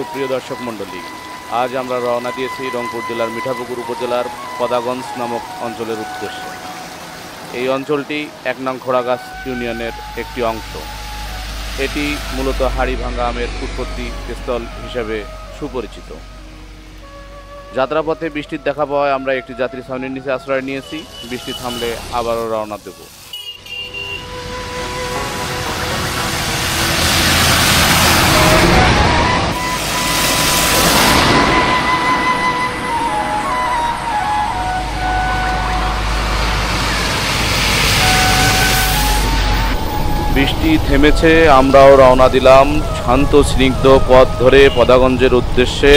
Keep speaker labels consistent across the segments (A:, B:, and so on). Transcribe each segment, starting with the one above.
A: সুপ্রিয় দর্শক মণ্ডলী, আজ আমরা রওনা দিয়েছি রংপুর জেলার মিঠাপুকুর উপজেলার পদাগঞ্জ নামক অঞ্চলের উদ্দেশ্যে। এই অঞ্চলটি ১ নং খোড়াগাছ ইউনিয়নের একটি অংশ। এটি মূলত হাড়িভাঙ্গা আমের উৎপত্তি স্থল হিসেবে সুপরিচিত। যাত্রাপথে বৃষ্টির দেখা পাওয়ায় আমরা একটি যাত্রী ছাউনির নিচে আশ্রয় নিয়েছি। বৃষ্টি থামলে আবারও রওনা দেব। বৃষ্টি থেমেছে, আমরাও রওনা দিলাম শান্ত স্নিগ্ধ পথ ধরে পদাগঞ্জের উদ্দেশ্যে।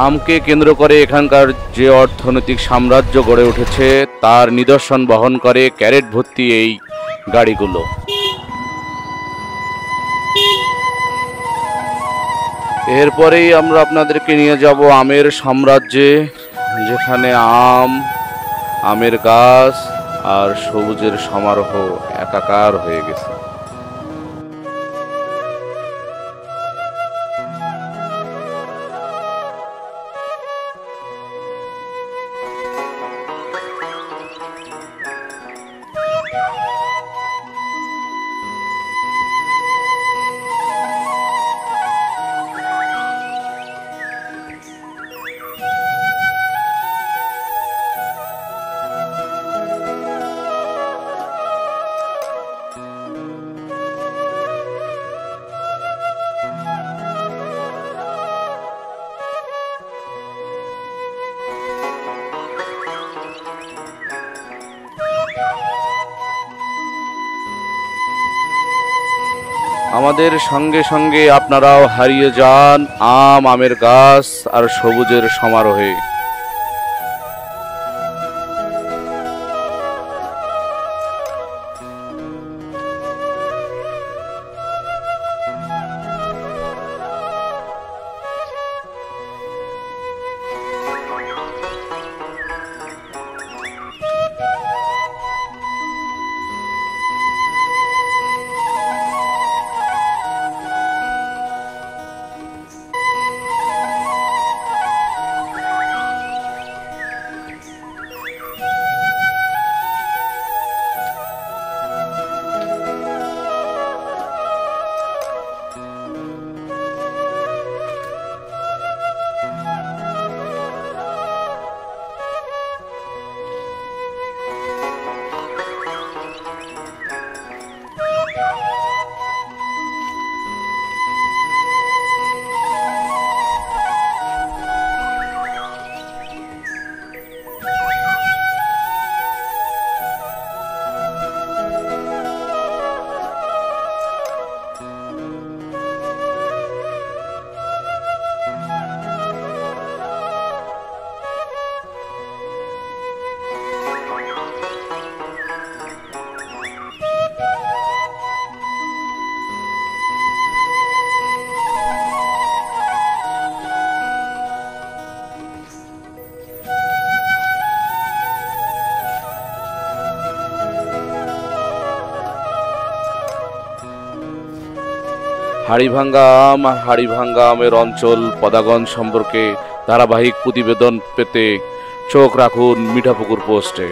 A: আমকে কেন্দ্র করে এখানকার যে অর্থনৈতিক সাম্রাজ্য গড়ে উঠেছে তার নিদর্শন বহন করে ক্যারেট ভর্তি এই গাড়িগুলো। এরপরেই আমরা আপনাদেরকে নিয়ে যাব আমের সাম্রাজ্যে, যেখানে আমের গাছ আর সবুজের সমারোহ একাকার হয়ে গেছে। আমাদের সঙ্গে সঙ্গে আপনারাও হারিয়ে যান আমের গাছ আর সবুজের সমারোহে। হাড়িভাঙ্গা আম আর হাড়িভাঙ্গা আমের অঞ্চল পদাগঞ্জ সম্পর্কে ধারাবাহিক প্রতিবেদন পেতে চোখ রাখুন মিঠাপুকুর পোস্টে।